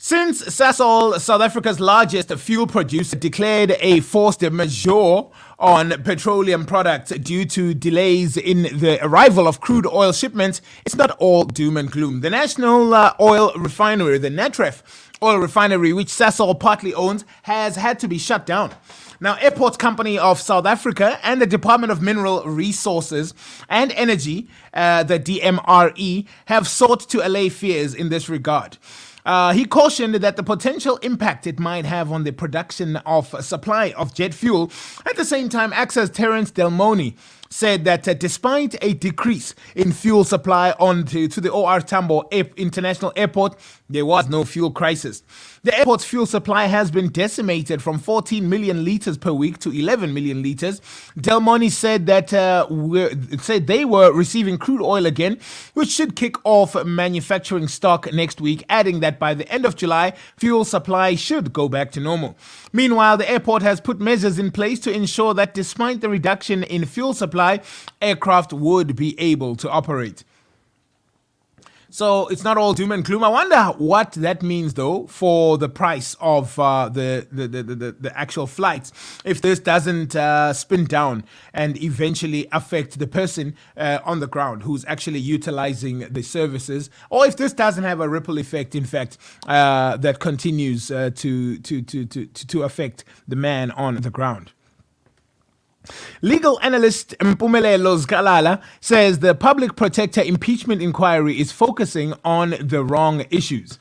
Since Sasol, South Africa's largest fuel producer, declared a force majeure on petroleum products due to delays in the arrival of crude oil shipments, it's not all doom and gloom. The national oil refinery, the Natref oil refinery, which Sasol partly owns, has had to be shut down. Now, Airports Company of South Africa and the Department of Mineral Resources and Energy, the DMRE, have sought to allay fears in this regard. He cautioned that the potential impact it might have on the production of supply of jet fuel. At the same time, Access Terence Delmoni said that despite a decrease in fuel supply to the OR Tambo International Airport, there was no fuel crisis. The airport's fuel supply has been decimated from 14 million liters per week to 11 million liters. Delmoni said that they were receiving crude oil again, which should kick off manufacturing stock next week, adding that by the end of July, fuel supply should go back to normal. Meanwhile, the airport has put measures in place to ensure that despite the reduction in fuel supply, aircraft would be able to operate. So it's not all doom and gloom. I wonder what that means, though, for the price of the actual flights. If this doesn't spin down and eventually affect the person on the ground who's actually utilizing the services, or if this doesn't have a ripple effect, in fact, that continues to affect the man on the ground. Legal analyst Mpumelelo Zkalala says the public protector impeachment inquiry is focusing on the wrong issues.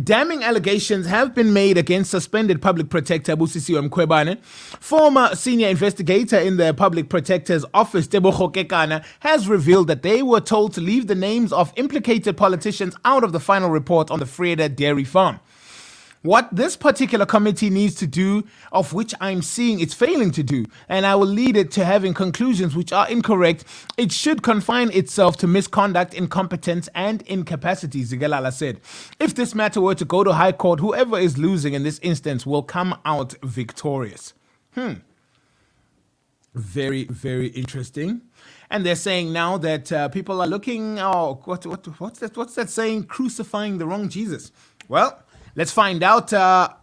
Damning allegations have been made against suspended public protector Busisiwe Mkhwebane. Former senior investigator in the public protector's office, Tebogo Kekana, has revealed that they were told to leave the names of implicated politicians out of the final report on the Vrede dairy farm. What this particular committee needs to do, of which I'm seeing it's failing to do, and I will lead it to having conclusions which are incorrect, it should confine itself to misconduct, incompetence, and incapacity, Zigalala said. If this matter were to go to High Court, whoever is losing in this instance will come out victorious. Very, very interesting. And they're saying now that people are looking, what's that saying? Crucifying the wrong Jesus. Well, let's find out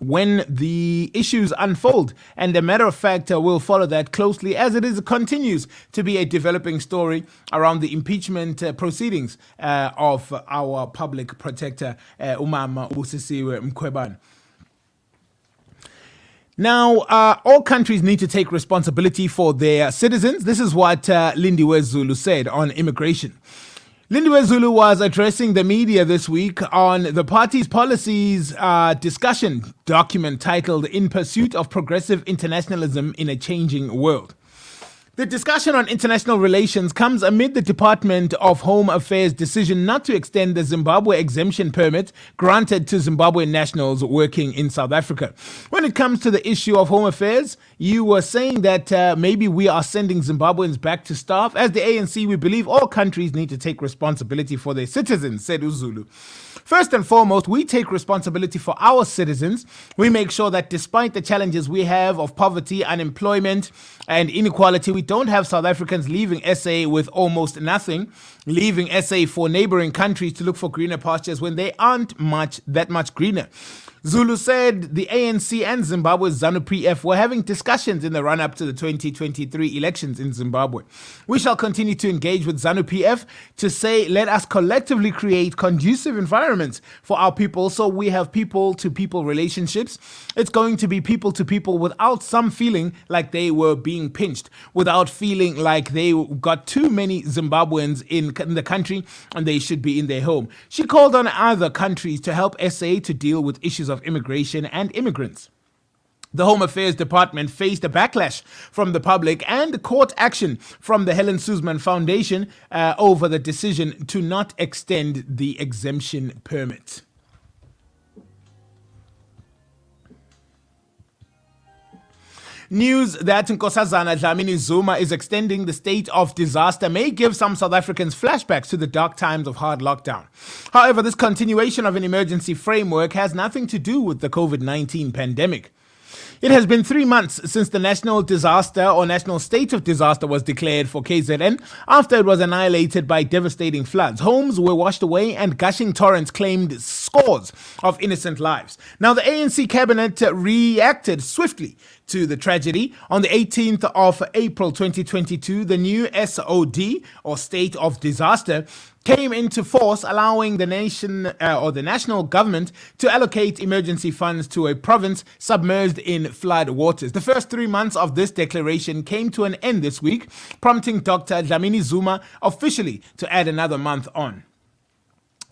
when the issues unfold. And a matter of fact, we'll follow that closely as it continues to be a developing story around the impeachment proceedings of our public protector, Umama Busisiwe Mkhwebane. Now, all countries need to take responsibility for their citizens. This is what Lindiwe Zulu said on immigration. Lindiwe Zulu was addressing the media this week on the party's policies discussion document titled In Pursuit of Progressive Internationalism in a Changing World. The discussion on international relations comes amid the Department of Home Affairs' decision not to extend the Zimbabwe exemption permit granted to Zimbabwean nationals working in South Africa. When it comes to the issue of home affairs, you were saying that maybe we are sending Zimbabweans back to starve. As the ANC, we believe all countries need to take responsibility for their citizens, said Uzulu. First and foremost, we take responsibility for our citizens. We make sure that despite the challenges we have of poverty, unemployment, and inequality, we don't have South Africans leaving SA with almost nothing, leaving SA for neighboring countries to look for greener pastures when they aren't that much greener. Zulu said the ANC and Zimbabwe's ZANU-PF were having discussions in the run-up to the 2023 elections in Zimbabwe. We shall continue to engage with ZANU-PF to say, let us collectively create conducive environments for our people so we have people-to-people relationships. It's going to be people-to-people without some feeling like they were being pinched, without feeling like they got too many Zimbabweans in the country and they should be in their home. She called on other countries to help SA to deal with issues of immigration and immigrants. The Home Affairs Department faced a backlash from the public and court action from the Helen Suzman Foundation over the decision to not extend the exemption permit. News that Nkosazana Dlamini Zuma is extending the state of disaster may give some South Africans flashbacks to the dark times of hard lockdown. However, this continuation of an emergency framework has nothing to do with the COVID-19 pandemic. It has been 3 months since the national disaster or national state of disaster was declared for KZN after it was annihilated by devastating floods. Homes were washed away and gushing torrents claimed scores of innocent lives. Now, the ANC cabinet reacted swiftly to the tragedy. On the 18th of April 2022, the new SOD, or State of Disaster, came into force, allowing the nation or the national government to allocate emergency funds to a province submerged in flood waters. The first 3 months of this declaration came to an end this week, prompting Dr. Dlamini Zuma officially to add another month on.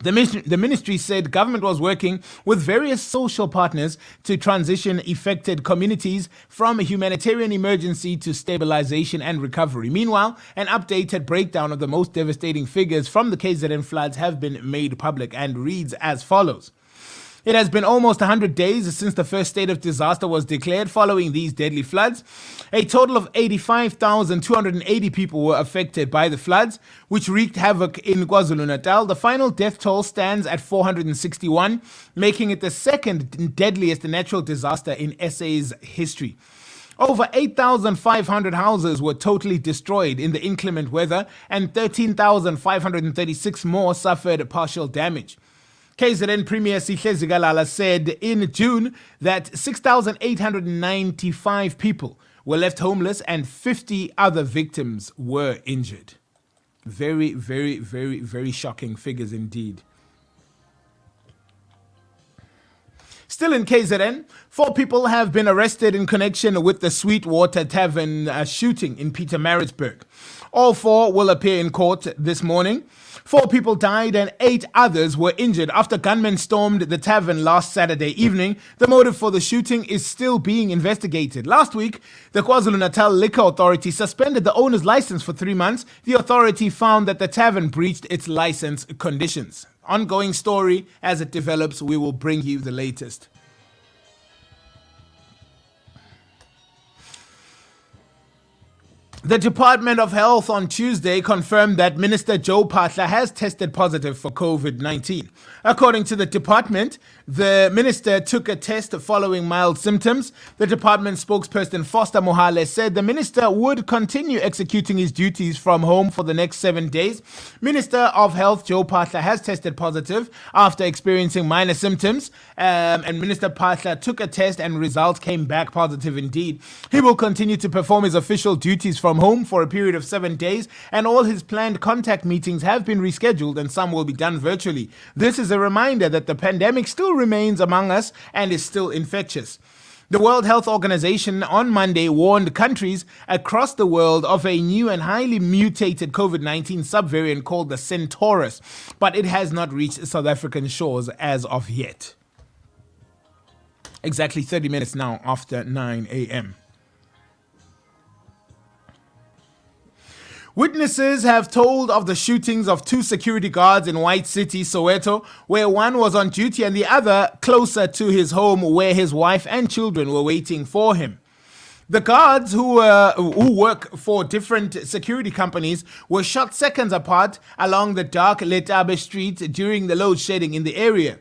The ministry said government was working with various social partners to transition affected communities from a humanitarian emergency to stabilization and recovery. Meanwhile, an updated breakdown of the most devastating figures from the KZN floods have been made public and reads as follows. It has been almost 100 days since the first state of disaster was declared following these deadly floods. A total of 85,280 people were affected by the floods, which wreaked havoc in KwaZulu-Natal. The final death toll stands at 461, making it the second deadliest natural disaster in SA's history. Over 8,500 houses were totally destroyed in the inclement weather, and 13,536 more suffered partial damage. KZN Premier Sihle Zikalala said in June that 6,895 people were left homeless and 50 other victims were injured. Very, very, very, very shocking figures indeed. Still in KZN, 4 people have been arrested in connection with the Sweetwater Tavern shooting in Pietermaritzburg. All 4 will appear in court this morning. 4 people died and 8 others were injured after gunmen stormed the tavern last Saturday evening. The motive for the shooting is still being investigated. Last week, the KwaZulu-Natal Liquor Authority suspended the owner's license for 3 months. The authority found that the tavern breached its license conditions. Ongoing story as it develops, we will bring you the latest. The Department of Health on Tuesday confirmed that Minister Joe Phaahla has tested positive for COVID-19. According to the department, the minister took a test following mild symptoms. The department spokesperson Foster Mohale said the minister would continue executing his duties from home for the next 7 days. Minister of Health Joe Phaahla has tested positive after experiencing minor symptoms, and Minister Phaahla took a test and results came back positive indeed. He will continue to perform his official duties from home for a period of 7 days, and all his planned contact meetings have been rescheduled and some will be done virtually. This is a reminder that the pandemic still remains among us and is still infectious. The World Health Organization on Monday warned countries across the world of a new and highly mutated COVID-19 subvariant called the Centaurus, but it has not reached South African shores as of yet. Exactly 30 minutes now after 9 a.m. Witnesses have told of the shootings of 2 security guards in White City, Soweto, where one was on duty and the other closer to his home where his wife and children were waiting for him. The guards who work for different security companies were shot seconds apart along the dark Letabe Street during the load shedding in the area.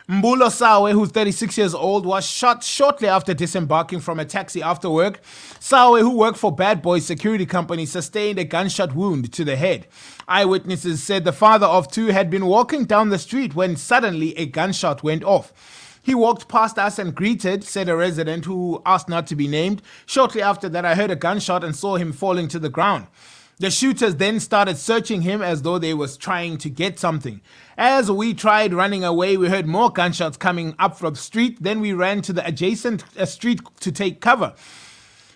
Mbulo Sawe, who's 36 years old, was shot shortly after disembarking from a taxi after work. Sawe, who worked for Bad Boy Security Company, sustained a gunshot wound to the head. Eyewitnesses said the father of 2 had been walking down the street when suddenly a gunshot went off. He walked past us and greeted, said a resident who asked not to be named. Shortly after that, I heard a gunshot and saw him falling to the ground. The shooters then started searching him as though they was trying to get something. As we tried running away, we heard more gunshots coming up from the street. Then we ran to the adjacent street to take cover.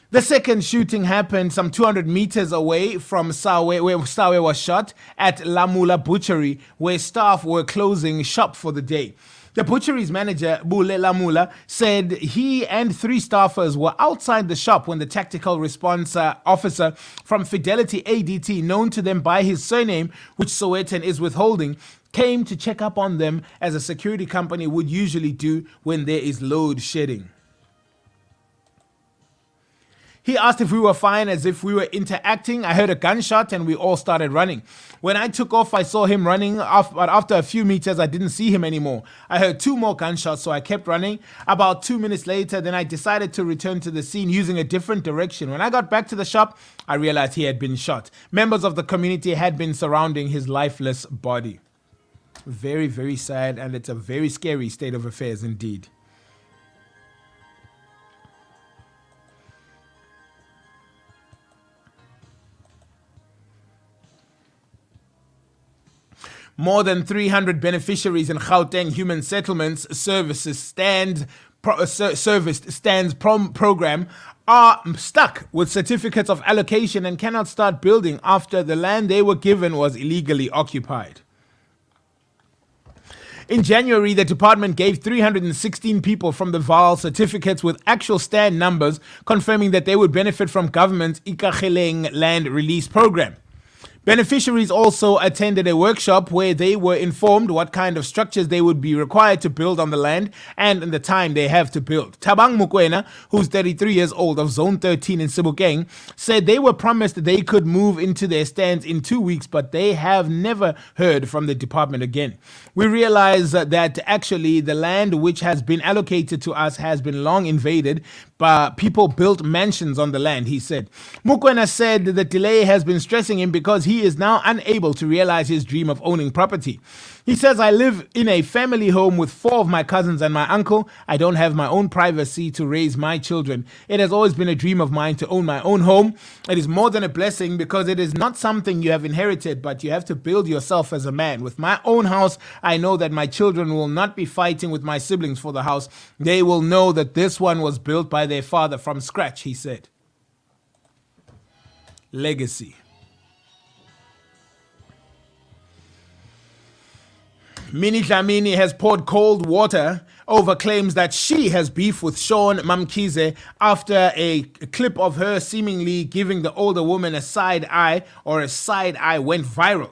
The second shooting happened some 200 meters away from Sawe, where Sawe was shot, at Lamula Butchery, where staff were closing shop for the day. The butchery's manager, Bule Lamula, said he and 3 staffers were outside the shop when the tactical response officer from Fidelity ADT, known to them by his surname, which Sowetan is withholding, came to check up on them as a security company would usually do when there is load shedding. He asked if we were fine, as if we were interacting. I heard a gunshot and we all started running. When I took off, I saw him running off, but after a few meters, I didn't see him anymore. I heard 2 more gunshots, so I kept running. About 2 minutes later, then I decided to return to the scene using a different direction. When I got back to the shop, I realized he had been shot. Members of the community had been surrounding his lifeless body. Very, very sad, and it's a very scary state of affairs indeed. More than 300 beneficiaries in Gauteng Human Settlements Services program are stuck with certificates of allocation and cannot start building after the land they were given was illegally occupied. In January, the department gave 316 people from the VAL certificates with actual stand numbers confirming that they would benefit from government's Ikageng land release program. Beneficiaries also attended a workshop where they were informed what kind of structures they would be required to build on the land and in the time they have to build. Tabang Mukwena, who's 33 years old of Zone 13 in Sebokeng, said they were promised they could move into their stands in 2 weeks, but they have never heard from the department again. We realize that actually the land which has been allocated to us has been long invaded, but people built mansions on the land, he said. Mukwena said the delay has been stressing him because he is now unable to realize his dream of owning property. He says, I live in a family home with 4 of my cousins and my uncle. I don't have my own privacy to raise my children. It has always been a dream of mine to own my own home. It is more than a blessing because it is not something you have inherited, but you have to build yourself as a man. With my own house, I know that my children will not be fighting with my siblings for the house. They will know that this one was built by their father from scratch, he said. Legacy. Minnie Dlamini has poured cold water over claims that she has beef with Sean Mamkhize after a clip of her seemingly giving the older woman a side eye went viral.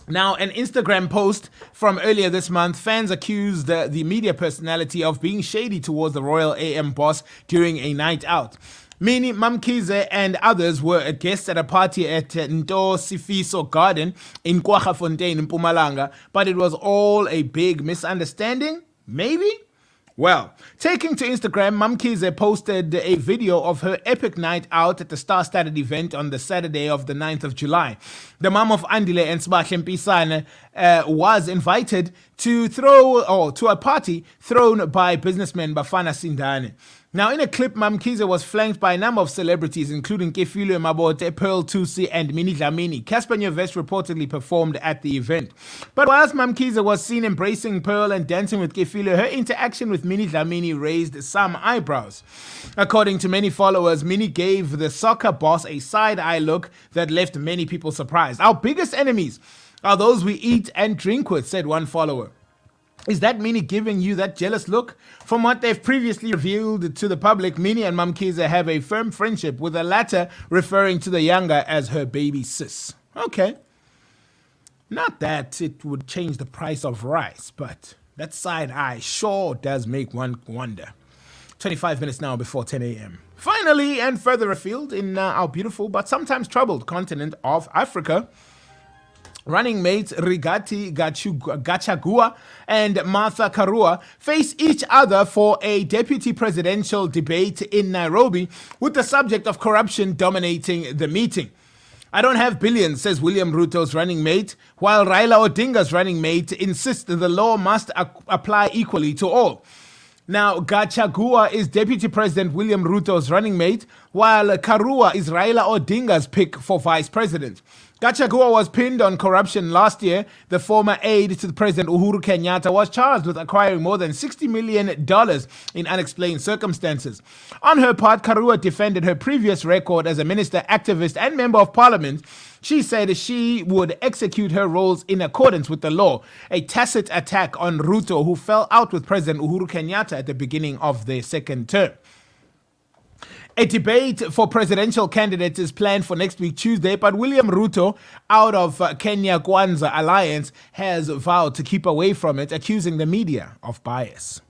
Now, an Instagram post from earlier this month, fans accused the media personality of being shady towards the Royal AM boss during a night out. Minnie Mamkhize and others were guests at a party at Nto Sifiso Garden in Kwaggafontein in Mpumalanga, but it was all a big misunderstanding? Maybe? Well, taking to Instagram, Mamkhize posted a video of her epic night out at the star-studded event on the Saturday of the 9th of July. The mom of Andile and Sbahle Mpisane was invited to a party thrown by businessman Bafana Sindane. Now, in a clip, Mamkhize was flanked by a number of celebrities, including Kefilwe Mabote, Pearl Thusi, and Minnie Dlamini. Casper Nyovest reportedly performed at the event. But whilst Mamkhize was seen embracing Pearl and dancing with Kefilwe, her interaction with Minnie Dlamini raised some eyebrows. According to many followers, Minnie gave the soccer boss a side-eye look that left many people surprised. Our biggest enemies are those we eat and drink with, said one follower. Is that Minnie giving you that jealous look? From what they've previously revealed to the public, Minnie and Mamkhize have a firm friendship, with the latter referring to the younger as her baby sis. Okay. Not that it would change the price of rice, but that side eye sure does make one wonder. 25 minutes now before 10 a.m. Finally, and further afield in our beautiful but sometimes troubled continent of Africa, running mates Rigathi Gachagua and Martha Karua face each other for a deputy presidential debate in Nairobi, with the subject of corruption dominating the meeting. I don't have billions, says William Ruto's running mate, while Raila Odinga's running mate insists that the law must apply equally to all. Now, Gachagua is Deputy President William Ruto's running mate, while Karua is Raila Odinga's pick for vice president. Gachagua was pinned on corruption last year. The former aide to the President Uhuru Kenyatta was charged with acquiring more than $60 million in unexplained circumstances. On her part, Karua defended her previous record as a minister, activist, and member of parliament. She said she would execute her roles in accordance with the law, a tacit attack on Ruto, who fell out with President Uhuru Kenyatta at the beginning of their second term. A debate for presidential candidates is planned for next week, Tuesday, but William Ruto, out of Kenya Kwanza Alliance, has vowed to keep away from it, accusing the media of bias.